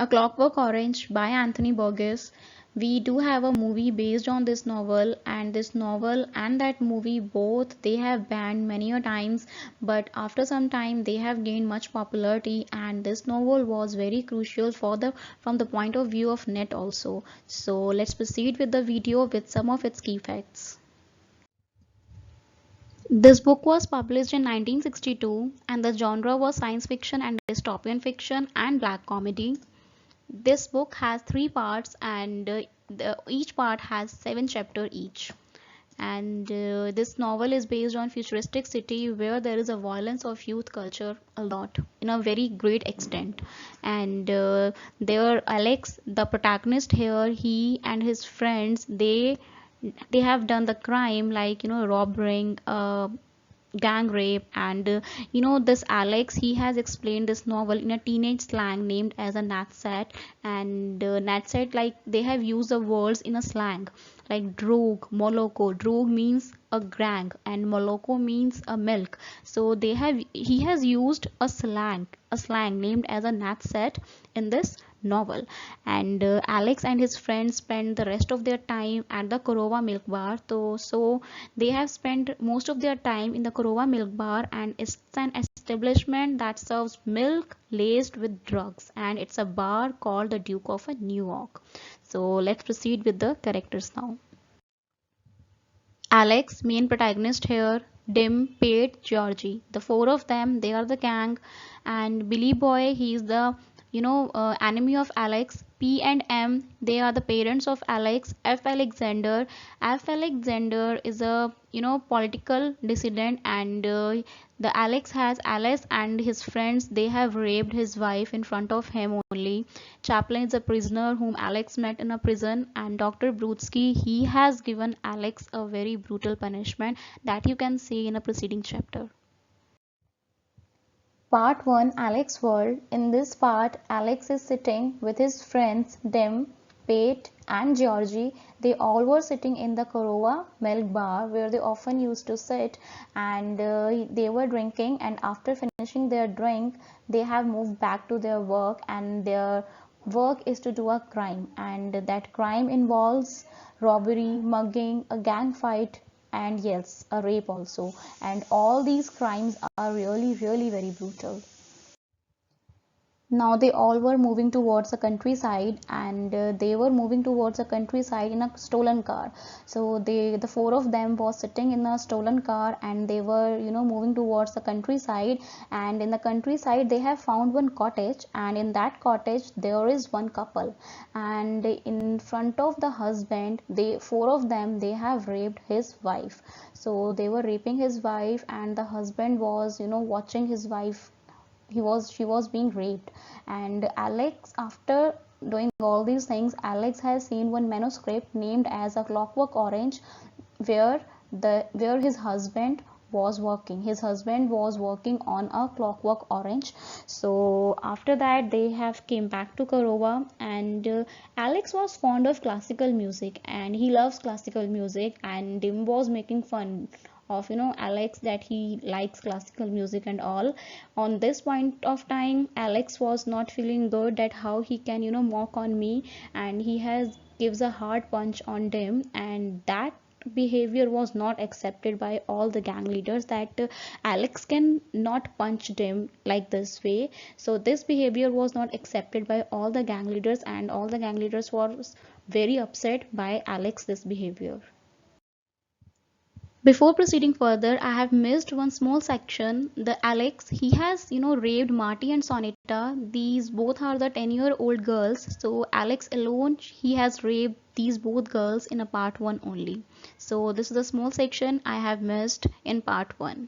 A Clockwork Orange by Anthony Burgess. We do have a movie based on this novel, and this novel and that movie both they have banned many a times, but after some time they have gained much popularity, and this novel was very crucial for the from the point of view of net also. So let's proceed with the video with some of its key facts. This book was published in 1962, and the genre was science fiction and dystopian fiction and black comedy. This book has three parts, and each part has 7 chapters each. And this novel is based on futuristic city where there is a violence of youth culture a lot in a very great extent. And there, Alex, the protagonist here, he and his friends, they have done the crime like robbing, gang rape, and this Alex, he has explained this novel in a teenage slang named as a natsat. And natsat, like they have used the words in a slang like drog, moloko. Drog means a gang and moloko means a milk. So he has used a slang named as a natsat in this novel. And Alex and his friends spend the rest of their time at the Korova milk bar. So they have spent most of their time in the Korova milk bar, and it's an establishment that serves milk laced with drugs, and it's a bar called the Duke of New York. So let's proceed with the characters now. Alex, main protagonist here, Dim, Pate, Georgie. The four of them, they are the gang, and Billy Boy, he is the enemy of Alex. P and M, they are the parents of Alex. F. Alexander, F. Alexander is a political dissident, and the Alex has Alice and his friends. They have raped his wife in front of him only. Chaplin is a prisoner whom Alex met in a prison, and Dr. Brutsky, he has given Alex a very brutal punishment that you can see in a preceding chapter. Part 1, Alex World. In this part, Alex is sitting with his friends Dim, Pate, and Georgie. They all were sitting in the Korova milk bar where they often used to sit, and they were drinking. And after finishing their drink, they have moved back to their work, and their work is to do a crime, and that crime involves robbery, mugging, a gang fight, and yes, a rape also. And all these crimes are really, really very brutal. Now they all were moving towards the countryside, and they were moving towards the countryside in a stolen car. So the four of them was sitting in a stolen car, and they were moving towards the countryside. And in the countryside they have found one cottage, and in that cottage there is one couple, and in front of the husband, they four of them, they have raped his wife. So they were raping his wife, and the husband was watching his wife. She was being raped. And Alex, after doing all these things, Alex has seen one manuscript named as a Clockwork Orange, where his husband was working. His husband was working on a Clockwork Orange. So after that they have came back to Korova, and Alex was fond of classical music, and he loves classical music, and Dim was making fun of Alex that he likes classical music and all. On this point of time, Alex was not feeling good that how he can mock on me, and he has gives a hard punch on Dim, and that behavior was not accepted by all the gang leaders, that Alex can not punch Dim like this way. So this behavior was not accepted by all the gang leaders, and all the gang leaders was very upset by Alex this behavior. Before proceeding further, I have missed one small section. The Alex, he has raped Marty and Sonita. These both are the 10-year-old girls. So Alex alone, he has raped these both girls in a part 1 only. So this is a small section I have missed in part 1.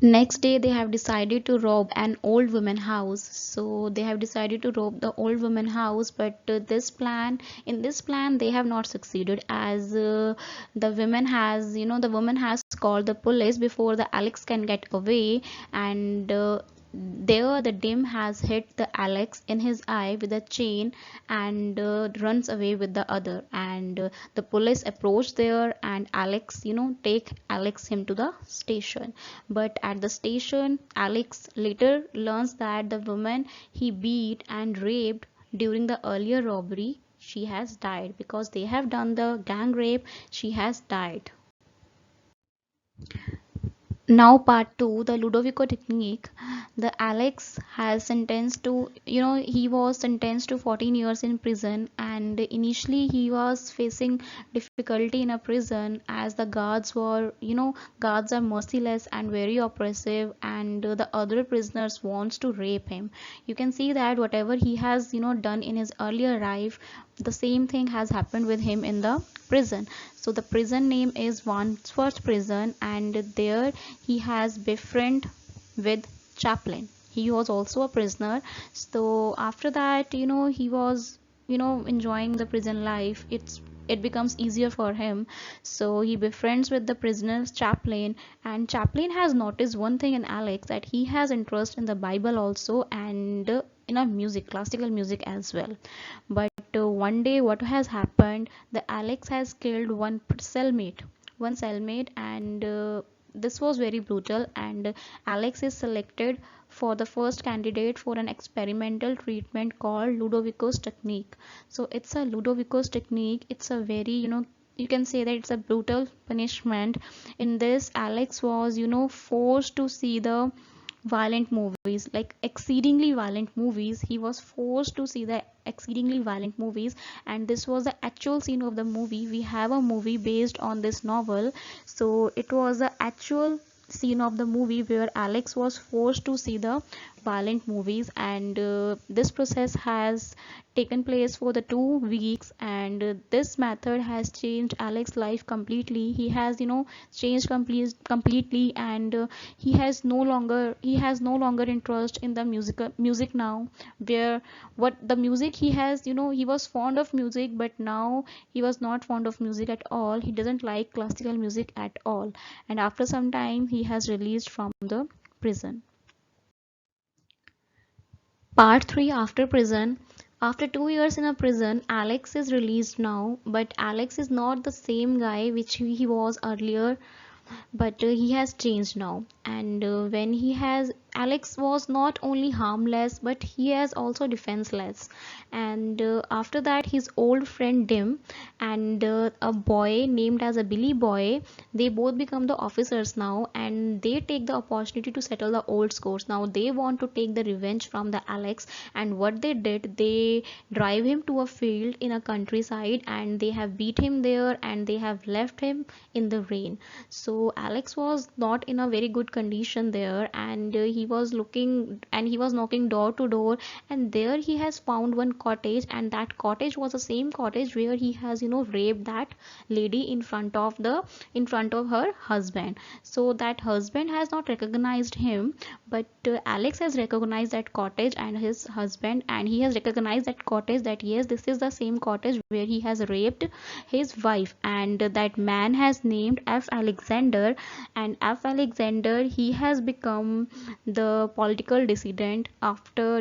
Next day they have decided to rob an old woman house. So they have decided to rob the old woman house, but in this plan they have not succeeded, as the woman has called the police before the Alex can get away. And There, the dim has hit the Alex in his eye with a chain and runs away with the other. And the police approach there, and Alex, take Alex him to the station. But at the station, Alex later learns that the woman he beat and raped during the earlier robbery, she has died because they have done the gang rape. She has died. Now part 2, the Ludovico technique. The Alex has sentenced to, he was sentenced to 14 years in prison, and initially he was facing difficulty in a prison as the guards were, guards are merciless and very oppressive, and the other prisoners wants to rape him. You can see that whatever he has, done in his earlier life, the same thing has happened with him in the prison. So the prison name is Wandsworth Prison, and there he has befriend with Chaplin. He was also a prisoner. So after that, he was, enjoying the prison life. It becomes easier for him, so he befriends with the prisoner's Chaplin. And Chaplin has noticed one thing in Alex, that he has interest in the Bible also, and in a music, classical music as well. But one day what has happened, the Alex has killed one cellmate, and this was very brutal. And Alex is selected for the first candidate for an experimental treatment called Ludovico's technique. So it's a Ludovico's technique. It's a very, you can say that it's a brutal punishment. In this, Alex was, forced to see the violent movies, like exceedingly violent movies. He was forced to see the exceedingly violent movies, and this was the actual scene of the movie. We have a movie based on this novel, so it was the actual scene of the movie where Alex was forced to see the violent movies. And this process has taken place for the 2 weeks, and this method has changed Alex's life completely. He has, changed completely, and he has no longer interest in the music now, where what the music he has, he was fond of music, but now he was not fond of music at all. He doesn't like classical music at all. And after some time, he has released from the prison. Part 3, after prison. After 2 years in a prison, Alex is released now, but Alex is not the same guy which he was earlier, but he has changed now. And when he has Alex was not only harmless, but he is also defenseless. And after that, his old friend Dim and a boy named as a Billy Boy, they both become the officers now, and they take the opportunity to settle the old scores. Now they want to take the revenge from the Alex, and what they did, they drive him to a field in a countryside, and they have beat him there, and they have left him in the rain. So Alex was not in a very good condition there, and he was knocking door to door, and there he has found one cottage, and that cottage was the same cottage where he has, raped that lady in front of her husband. So that husband has not recognized him, but Alex has recognized that cottage and his husband, and he has recognized that cottage, that yes, this is the same cottage where he has raped his wife. And that man has named F Alexander, and F Alexander, he has become the political dissident after,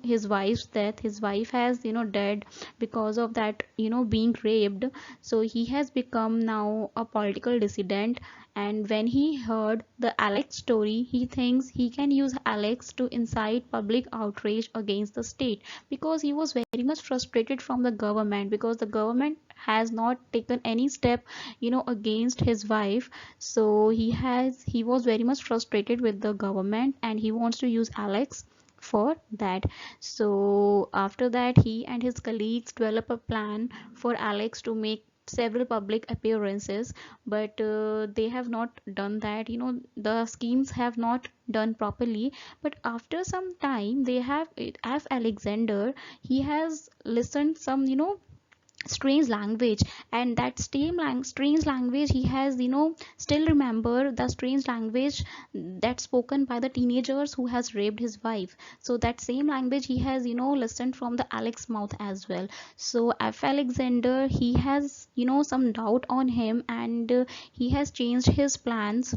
his wife's death. His wife has, dead because of that, being raped. So he has become now a political dissident. And when he heard the Alex story, he thinks he can use Alex to incite public outrage against the state, because he was very much frustrated from the government, because the government has not taken any step, against his wife. So he was very much frustrated with the government, and he wants to use Alex for that. So after that, he and his colleagues develop a plan for Alex to make several public appearances, but they have not done that. The schemes have not done properly. But after some time, they have Alexander, he has listened some, strange language, and that strange language, he has, still remember the strange language that's spoken by the teenagers who has raped his wife. So that same language he has, listened from the Alex mouth as well. So F Alexander, he has, some doubt on him, and he has changed his plans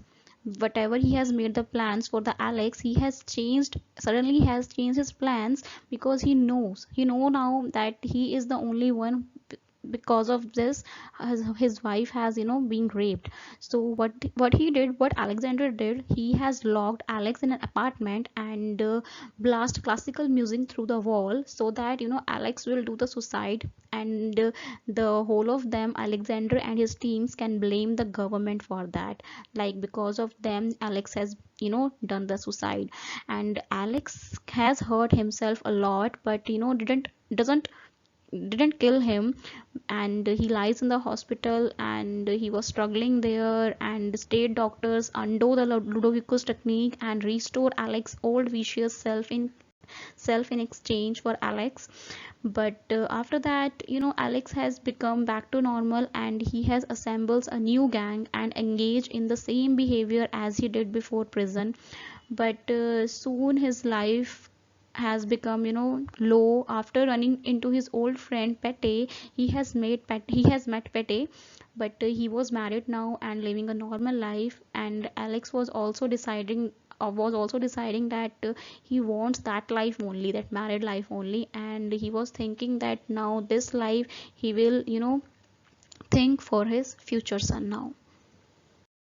whatever he has made the plans for the Alex, he has changed, suddenly has changed his plans, because he know now that he is the only one. Because of this, his wife has, been raped. So what he did, what Alexander did, he has locked Alex in an apartment and blast classical music through the wall, so that Alex will do the suicide. And the whole of them, Alexander and his teams, can blame the government for that, like because of them Alex has done the suicide. And Alex has hurt himself a lot, but didn't kill him. And he lies in the hospital, and he was struggling there, and state doctors undo the Ludovicus technique and restore Alex's old vicious self in exchange for Alex. But after that, Alex has become back to normal, and he has assembles a new gang and engaged in the same behavior as he did before prison. But soon his life has become low after running into his old friend Pete. He has met Pete, but he was married now and living a normal life. And Alex was also deciding that he wants that life only, that married life only. And he was thinking that now this life he will think for his future son now.